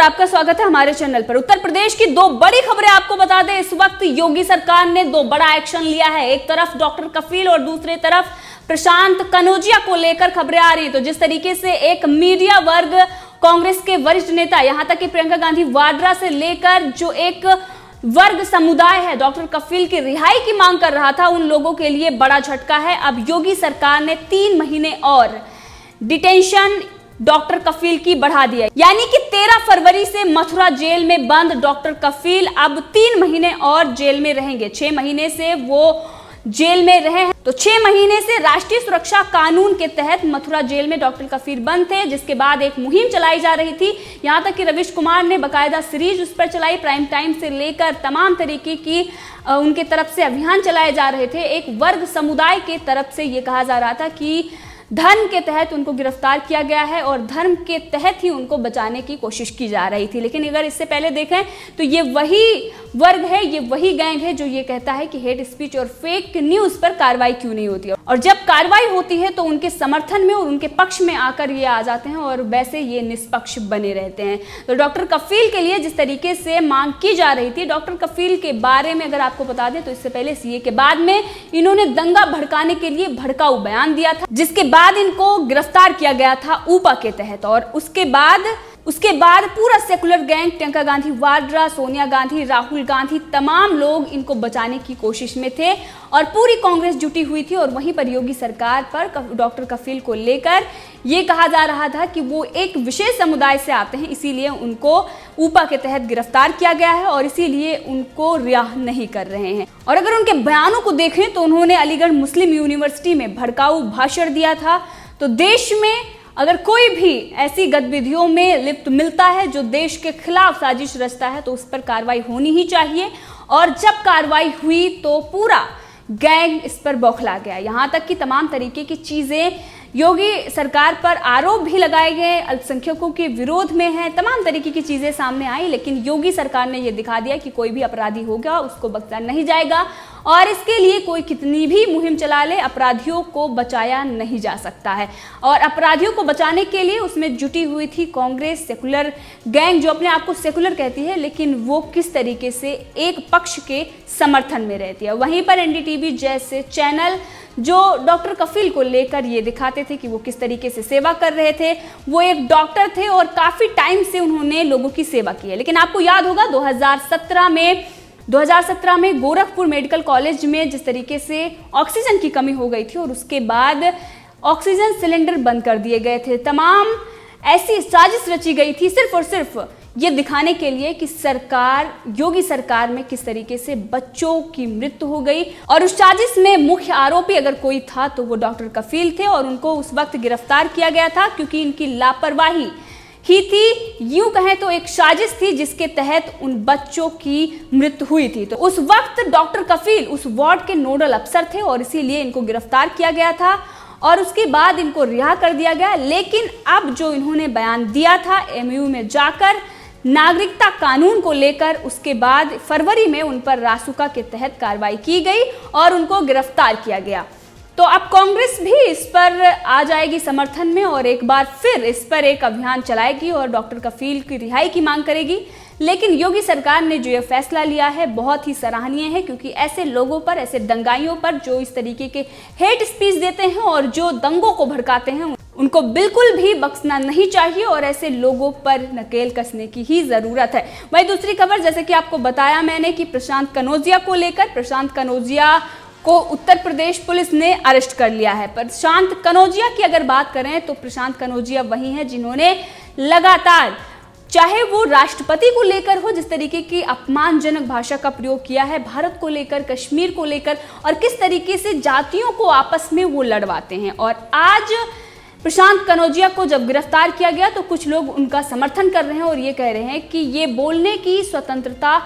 आपका स्वागत है हमारे चैनल पर। उत्तर प्रदेश की दो बड़ी खबरें आपको बता दें। इस वक्त योगी सरकार ने दो बड़ा एक्शन लिया है। एक तरफ डॉक्टर कफील और दूसरी तरफ प्रशांत कनौजिया को लेकर खबरें आ रही। तो जिस तरीके से एक मीडिया वर्ग, कांग्रेस के वरिष्ठ नेता, यहां तक कि प्रियंका गांधी वाड्रा से लेकर जो एक वर्ग समुदाय है डॉक्टर कफील की रिहाई की मांग कर रहा था, उन लोगों के लिए बड़ा झटका है। अब योगी सरकार ने 3 महीने और डिटेंशन डॉक्टर कफील की बढ़ा दिया, यानी कि 13 फरवरी से मथुरा जेल में बंद डॉक्टर कफील अब 3 महीने और जेल में रहेंगे। 6 महीने से वो जेल में रहे हैं, तो 6 महीने से राष्ट्रीय सुरक्षा कानून के तहत मथुरा जेल में डॉक्टर कफील बंद थे, जिसके बाद एक मुहिम चलाई जा रही थी। यहां तक कि रवीश कुमार ने बाकायदा सीरीज उस पर चलाई, प्राइम टाइम से लेकर तमाम तरीके की उनके तरफ से अभियान चलाए जा रहे थे। एक वर्ग समुदाय के तरफ से ये कहा जा रहा था कि धर्म के तहत उनको गिरफ्तार किया गया है और धर्म के तहत ही उनको बचाने की कोशिश की जा रही थी। लेकिन अगर इससे पहले देखें तो ये वही वर्ग है, ये वही गैंग है जो ये कहता है कि हेट स्पीच और फेक न्यूज पर कार्रवाई क्यों नहीं होती है, और जब कार्रवाई होती है तो उनके समर्थन में और उनके पक्ष में आकर ये आ जाते हैं और वैसे ये निष्पक्ष बने रहते हैं। तो डॉक्टर कफील के लिए जिस तरीके से मांग की जा रही थी, डॉक्टर कफील के बारे में अगर आपको बता दें तो इससे पहले सीए के बाद में इन्होंने दंगा भड़काने के लिए भड़काऊ बयान दिया था, जिसके बाद इनको गिरफ्तार किया गया था ऊपा के तहत। और उसके बाद पूरा सेकुलर गैंग, प्रियंका गांधी वाड्रा, सोनिया गांधी, राहुल गांधी, तमाम लोग इनको बचाने की कोशिश में थे और पूरी कांग्रेस जुटी हुई थी। और वहीं पर योगी सरकार पर डॉक्टर कफील को लेकर ये कहा जा रहा था कि वो एक विशेष समुदाय से आते हैं, इसीलिए उनको ऊपा के तहत गिरफ्तार किया गया है और इसीलिए उनको रिहा नहीं कर रहे हैं। और अगर उनके बयानों को देखें तो उन्होंने अलीगढ़ मुस्लिम यूनिवर्सिटी में भड़काऊ भाषण दिया था। तो देश में अगर कोई भी ऐसी गतिविधियों में लिप्त मिलता है जो देश के खिलाफ साजिश रचता है तो उस पर कार्रवाई होनी ही चाहिए। और जब कार्रवाई हुई तो पूरा गैंग इस पर बौखला गया। यहाँ तक कि तमाम तरीके की चीज़ें योगी सरकार पर आरोप भी लगाए गए, अल्पसंख्यकों के विरोध में है, तमाम तरीके की चीज़ें सामने आई। लेकिन योगी सरकार ने यह दिखा दिया कि कोई भी अपराधी होगा उसको बख्शा नहीं जाएगा और इसके लिए कोई कितनी भी मुहिम चला ले, अपराधियों को बचाया नहीं जा सकता है। और अपराधियों को बचाने के लिए उसमें जुटी हुई थी कांग्रेस, सेकुलर गैंग जो अपने आप को सेकुलर कहती है, लेकिन वो किस तरीके से एक पक्ष के समर्थन में रहती है। वहीं पर एनडीटीवी जैसे चैनल जो डॉक्टर कफील को लेकर ये दिखाते थे कि वो किस तरीके से सेवा कर रहे थे। वो एक डॉक्टर थे और काफ़ी टाइम से उन्होंने लोगों की सेवा की है। लेकिन आपको याद होगा 2017 में गोरखपुर मेडिकल कॉलेज में जिस तरीके से ऑक्सीजन की कमी हो गई थी और उसके बाद ऑक्सीजन सिलेंडर बंद कर दिए गए थे। तमाम ऐसी साजिश रची गई थी सिर्फ और सिर्फ ये दिखाने के लिए कि योगी सरकार में किस तरीके से बच्चों की मृत्यु हो गई। और उस साजिश में मुख्य आरोपी अगर कोई था तो वो डॉक्टर कफील थे और उनको उस वक्त गिरफ्तार किया गया था क्योंकि इनकी लापरवाही ही थी, यूं कहें तो एक साजिश थी जिसके तहत उन बच्चों की मृत्यु हुई थी। तो उस वक्त डॉक्टर कफील उस वार्ड के नोडल अफसर थे और इसीलिए इनको गिरफ्तार किया गया था और उसके बाद इनको रिहा कर दिया गया। लेकिन अब जो इन्होंने बयान दिया था एमयू में जाकर नागरिकता कानून को लेकर, उसके बाद फरवरी में उन पर रासुका के तहत कार्रवाई की गई और उनको गिरफ्तार किया गया। तो अब कांग्रेस भी इस पर आ जाएगी समर्थन में और एक बार फिर इस पर एक अभियान चलाएगी और डॉक्टर कफील की रिहाई की मांग करेगी। लेकिन योगी सरकार ने जो ये फैसला लिया है बहुत ही सराहनीय है, क्योंकि ऐसे लोगों पर, ऐसे दंगाइयों पर जो इस तरीके के हेट स्पीच देते हैं और जो दंगों को भड़काते हैं, उनको बिल्कुल भी बख्शना नहीं चाहिए और ऐसे लोगों पर नकेल कसने की ही जरूरत है। वहीं दूसरी खबर, जैसे कि आपको बताया मैंने कि प्रशांत कनौजिया को लेकर, प्रशांत कनौजिया को उत्तर प्रदेश पुलिस ने अरेस्ट कर लिया है। प्रशांत कनौजिया की अगर बात करें तो प्रशांत कनौजिया वही हैं जिन्होंने लगातार, चाहे वो राष्ट्रपति को लेकर हो, जिस तरीके की अपमानजनक भाषा का प्रयोग किया है, भारत को लेकर, कश्मीर को लेकर, और किस तरीके से जातियों को आपस में वो लड़वाते हैं। और आज प्रशांत कनौजिया को जब गिरफ्तार किया गया तो कुछ लोग उनका समर्थन कर रहे हैं और ये कह रहे हैं कि ये बोलने की स्वतंत्रता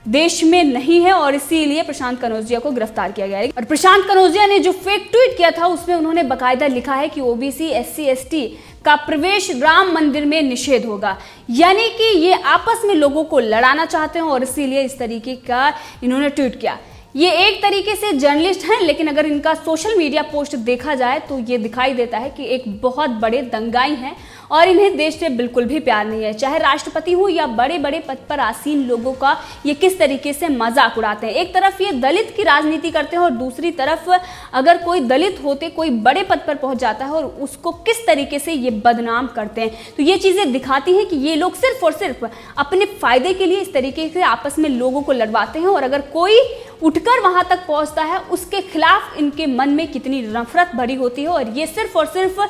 देश में नहीं है और इसीलिए प्रशांत कनौजिया को गिरफ्तार किया गया है। और प्रशांत कनौजिया ने जो फेक ट्वीट किया था उसमें उन्होंने बाकायदा लिखा है कि ओबीसी, एससी, एसटी का प्रवेश राम मंदिर में निषेध होगा, यानी कि ये आपस में लोगों को लड़ाना चाहते हैं और इसीलिए इस तरीके का इन्होंने ट्वीट किया। ये एक तरीके से जर्नलिस्ट हैं, लेकिन अगर इनका सोशल मीडिया पोस्ट देखा जाए तो ये दिखाई देता है कि एक बहुत बड़े दंगाई हैं और इन्हें देश से बिल्कुल भी प्यार नहीं है। चाहे राष्ट्रपति हो या बड़े बड़े पद पर आसीन लोगों का ये किस तरीके से मजाक उड़ाते हैं। एक तरफ ये दलित की राजनीति करते हैं और दूसरी तरफ अगर कोई दलित होते कोई बड़े पद पर पहुंच जाता है और उसको किस तरीके से ये बदनाम करते हैं। तो ये चीजें दिखाती हैं कि ये लोग सिर्फ और सिर्फ अपने फायदे के लिए इस तरीके से आपस में लोगों को लड़वाते हैं, और अगर कोई उठकर वहां तक पहुंचता है उसके खिलाफ इनके मन में कितनी नफरत भरी होती है। और ये सिर्फ और सिर्फ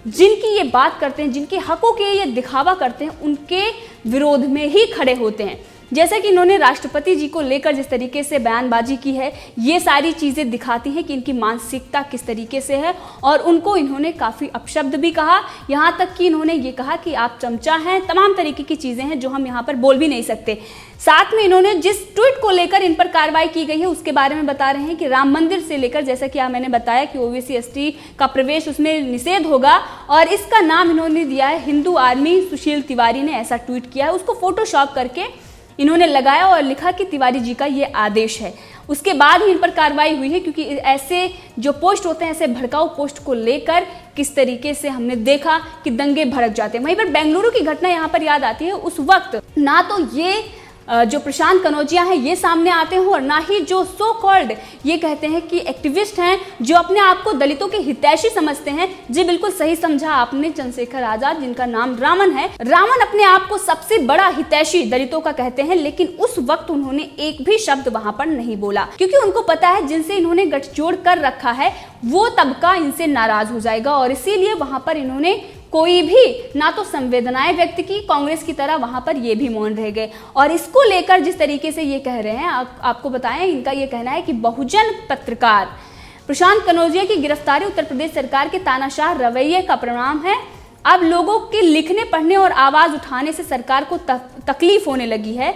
जिनकी ये बात करते हैं, जिनके हकों के ये दिखावा करते हैं, उनके विरोध में ही खड़े होते हैं। जैसा कि इन्होंने राष्ट्रपति जी को लेकर जिस तरीके से बयानबाजी की है, ये सारी चीज़ें दिखाती हैं कि इनकी मानसिकता किस तरीके से है। और उनको इन्होंने काफ़ी अपशब्द भी कहा, यहाँ तक कि इन्होंने ये कहा कि आप चमचा हैं, तमाम तरीके की चीज़ें हैं जो हम यहाँ पर बोल भी नहीं सकते। साथ में इन्होंने जिस ट्वीट को लेकर इन पर कार्रवाई की गई है उसके बारे में बता रहे हैं कि राम मंदिर से लेकर, जैसा कि मैंने बताया कि ओबीसी एसटी का प्रवेश उसमें निषेध होगा, और इसका नाम इन्होंने दिया है हिंदू आर्मी। सुशील तिवारी ने ऐसा ट्वीट किया है, उसको फोटोशॉप करके इन्होंने लगाया और लिखा कि तिवारी जी का ये आदेश है। उसके बाद ही इन पर कार्रवाई हुई है, क्योंकि ऐसे जो पोस्ट होते हैं, ऐसे भड़काऊ पोस्ट को लेकर किस तरीके से हमने देखा कि दंगे भड़क जाते हैं। वहीं पर बेंगलुरु की घटना यहाँ पर याद आती है। उस वक्त ना तो ये जो प्रशांत कनौजिया हैं ये सामने आते हैं, और ना ही जो सो कॉल्ड ये कहते हैं कि एक्टिविस्ट हैं जो अपने आप को दलितों के हितैषी समझते हैं। जी बिल्कुल सही समझा आपने, चंद्रशेखर आजाद जिनका नाम रामन है, रामन अपने आप को सबसे बड़ा हितैषी दलितों का कहते हैं, लेकिन उस वक्त उन्होंने एक भी शब्द वहां पर नहीं बोला, क्योंकि उनको पता है जिनसे इन्होंने गठजोड़ कर रखा है वो तबका इनसे नाराज हो जाएगा। और इसीलिए वहां पर इन्होंने कोई भी ना तो संवेदनाएं व्यक्त की, कांग्रेस की तरह वहां पर ये भी मौन रह गए। और इसको लेकर जिस तरीके से ये कह रहे हैं, आपको बताएं, इनका ये कहना है कि बहुजन पत्रकार प्रशांत कनौजिया की गिरफ्तारी उत्तर प्रदेश सरकार के तानाशाह रवैये का परिणाम है। अब लोगों के लिखने पढ़ने और आवाज उठाने से सरकार को तकलीफ होने लगी है।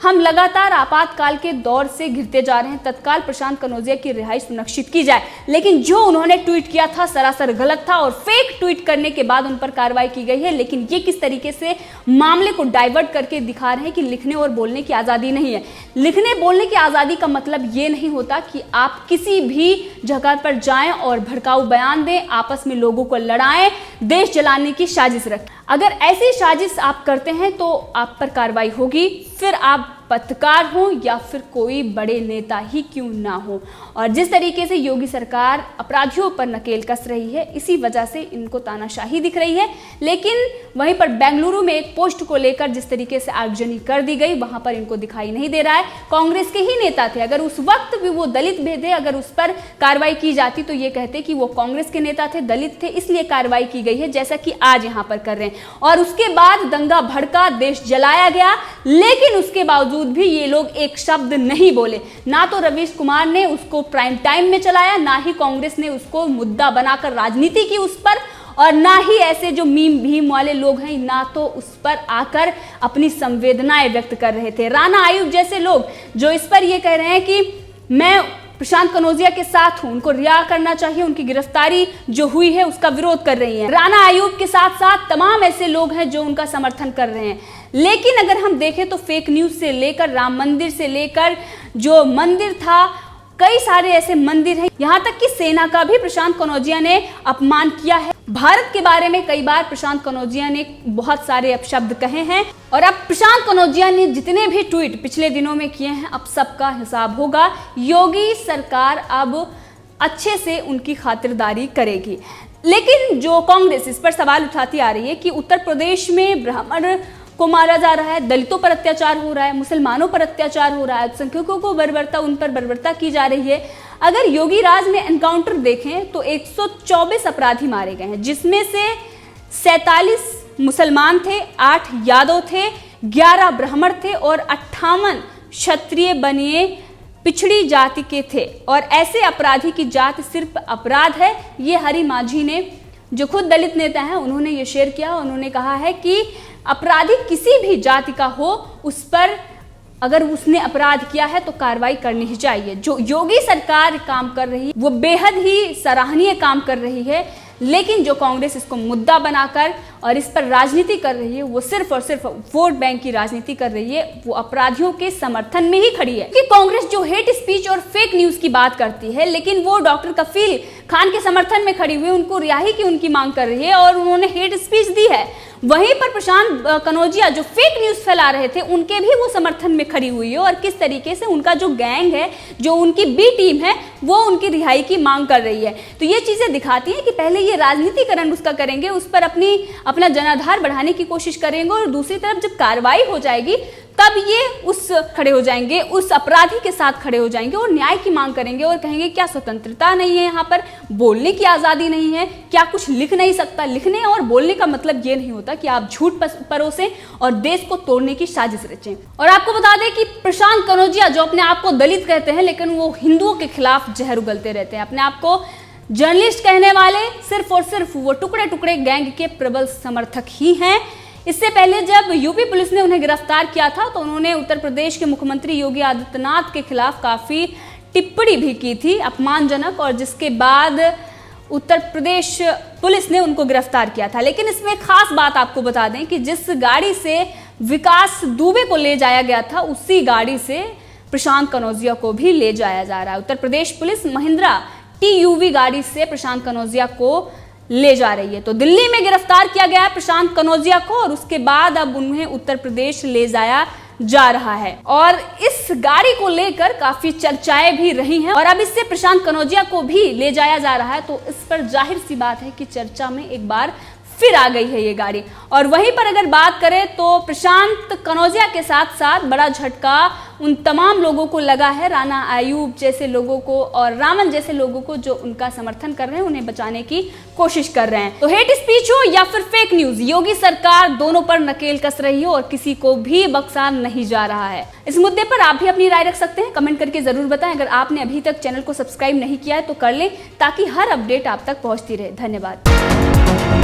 हम लगातार आपातकाल के दौर से घिरते जा रहे हैं, तत्काल प्रशांत कनौजिया की रिहाई सुनिश्चित की जाए। लेकिन जो उन्होंने ट्वीट किया था सरासर गलत था, और फेक ट्वीट करने के बाद उन पर कार्रवाई की गई है। लेकिन ये किस तरीके से मामले को डाइवर्ट करके दिखा रहे हैं कि लिखने और बोलने की आज़ादी नहीं है। लिखने बोलने की आज़ादी का मतलब ये नहीं होता कि आप किसी भी जगह पर जाएं और भड़काऊ बयान दें, आपस में लोगों को लड़ाएं, देश जलाने की साजिश रखें। अगर ऐसी साजिश आप करते हैं तो आप पर कार्रवाई होगी, फिर आप पत्रकार हो या फिर कोई बड़े नेता ही क्यों ना हो। और जिस तरीके से योगी सरकार अपराधियों पर नकेल कस रही है, इसी वजह से इनको तानाशाही दिख रही है। लेकिन वहीं पर बेंगलुरु में एक पोस्ट को लेकर जिस तरीके से आगजनी कर दी गई, वहां पर इनको दिखाई नहीं दे रहा है। कांग्रेस के ही नेता थे, अगर उस वक्त भी वो दलित भेदे, अगर उस पर कार्रवाई की जाती तो ये कहते कि वो कांग्रेस के नेता थे, दलित थे, इसलिए कार्रवाई की गई है, जैसा कि आज यहाँ पर कर रहे हैं। और उसके बाद दंगा भड़का, देश जलाया गया, लेकिन उसके बावजूद भी ये लोग एक शब्द नहीं बोले। ना तो रवीश कुमार ने उसको प्राइम टाइम में चलाया, ना ही कांग्रेस ने उसको मुद्दा बनाकर राजनीति की उस पर, और ना ही ऐसे जो मीम भीम वाले लोग हैं, ना तो उस पर आकर अपनी संवेदनाएं व्यक्त कर रहे थे। राणा आयुब जैसे लोग जो इस पर ये कह रहे हैं कि मैं प्रशांत कनौजिया के साथ हूं, उनको रिहा करना चाहिए, उनकी गिरफ्तारी जो हुई है उसका विरोध कर रही हैं। राणा आयुब के साथ साथ तमाम ऐसे लोग हैं जो उनका समर्थन कर रहे हैं। लेकिन अगर हम देखें तो फेक न्यूज से लेकर राम मंदिर से लेकर जो मंदिर था, कई सारे ऐसे मंदिर हैं, यहाँ तक कि सेना का भी प्रशांत कनौजिया ने अपमान किया है। भारत के बारे में कई बार प्रशांत कनौजिया ने बहुत सारे अपशब्द कहे हैं। और अब प्रशांत कनौजिया ने जितने भी ट्वीट पिछले दिनों में किए हैं, अब सबका हिसाब होगा। योगी सरकार अब अच्छे से उनकी खातिरदारी करेगी। लेकिन जो कांग्रेस इस पर सवाल उठाती आ रही है कि उत्तर प्रदेश में ब्राह्मण को मारा जा रहा है, दलितों पर अत्याचार हो रहा है, मुसलमानों पर अत्याचार हो रहा है, अल्पसंख्यकों को बर्बरता, उन पर बर्बरता की जा रही है। अगर योगी राज में एनकाउंटर देखें तो 124 अपराधी मारे गए हैं, जिसमें से 47 मुसलमान थे, 8 यादव थे, 11 ब्राह्मण थे और 58 क्षत्रिय बनिए पिछड़ी जाति के थे। और ऐसे अपराधी की जात सिर्फ अपराध है, ये हरि माझी ने, जो खुद दलित नेता हैं, उन्होंने ये शेयर किया। उन्होंने कहा है कि अपराधी किसी भी जाति का हो, उस पर अगर उसने अपराध किया है तो कार्रवाई करनी ही चाहिए। जो योगी सरकार काम कर रही है वो बेहद ही सराहनीय काम कर रही है। लेकिन जो कांग्रेस इसको मुद्दा बनाकर और इस पर राजनीति कर रही है, वो सिर्फ और सिर्फ वोट बैंक की राजनीति कर रही है, वो अपराधियों के समर्थन में ही खड़ी है। कि कांग्रेस जो हेट स्पीच और फेक न्यूज की बात करती है, लेकिन वो डॉक्टर कफील खान के समर्थन में खड़ी हुई उनको रिहाई की उनकी मांग कर रही है और उन्होंने हेट स्पीच दी है। वहीं पर प्रशांत कनौजिया जो फेक न्यूज फैला रहे थे, उनके भी वो समर्थन में खड़ी हुई है और किस तरीके से उनका जो गैंग है, जो उनकी बी टीम है, वो उनकी रिहाई की मांग कर रही है। तो ये चीजें दिखाती हैं कि पहले ये राजनीतिकरण उसका करेंगे, उस पर अपना जनाधार बढ़ाने की कोशिश करेंगे और दूसरी तरफ जब कार्रवाई हो जाएगी तब ये खड़े हो जाएंगे, उस अपराधी के साथ खड़े हो जाएंगे और न्याय की मांग करेंगे और कहेंगे क्या स्वतंत्रता नहीं है, यहाँ पर बोलने की आज़ादी नहीं है, क्या कुछ लिख नहीं सकता। लिखने और बोलने का मतलब ये नहीं होता कि आप झूठ परोसें और देश को तोड़ने की साजिश रचें। और आपको बता दें कि प्रशांत कनौजिया जो अपने आप को दलित कहते हैं, लेकिन वो हिंदुओं के खिलाफ जहर उगलते रहते हैं। अपने आप को जर्नलिस्ट कहने वाले सिर्फ और सिर्फ वो टुकड़े टुकड़े गैंग के प्रबल समर्थक ही हैं। इससे पहले जब यूपी पुलिस ने उन्हें गिरफ्तार किया था तो उन्होंने उत्तर प्रदेश के मुख्यमंत्री योगी आदित्यनाथ के खिलाफ काफ़ी टिप्पणी भी की थी, अपमानजनक, और जिसके बाद उत्तर प्रदेश पुलिस ने उनको गिरफ्तार किया था। लेकिन इसमें खास बात आपको बता दें कि जिस गाड़ी से विकास दुबे को ले जाया गया था, उसी गाड़ी से प्रशांत कनौजिया को भी ले जाया जा रहा है। उत्तर प्रदेश पुलिस महिंद्रा TUV गाड़ी से प्रशांत कनौजिया को ले जा रही है। तो दिल्ली में गिरफ्तार किया गया है प्रशांत कनौजिया को और उसके बाद अब उन्हें उत्तर प्रदेश ले जाया जा रहा है और इस गाड़ी को लेकर काफी चर्चाएं भी रही हैं और अब इससे प्रशांत कनौजिया को भी ले जाया जा रहा है। तो इस पर जाहिर सी बात है कि चर्चा में एक बार फिर आ गई है ये गाड़ी। और वहीं पर अगर बात करें तो प्रशांत कनौजिया के साथ साथ बड़ा झटका उन तमाम लोगों को लगा है, राणा आयूब जैसे लोगों को और रामन जैसे लोगों को जो उनका समर्थन कर रहे हैं, उन्हें बचाने की कोशिश कर रहे हैं। तो हेट स्पीच हो या फिर फेक न्यूज, योगी सरकार दोनों पर नकेल कस रही है और किसी को भी बख्शा नहीं जा रहा है। इस मुद्दे पर आप भी अपनी राय रख सकते हैं, कमेंट करके जरूर बताएं। अगर आपने अभी तक चैनल को सब्सक्राइब नहीं किया है तो कर लें ताकि हर अपडेट आप तक पहुंचती रहे। धन्यवाद।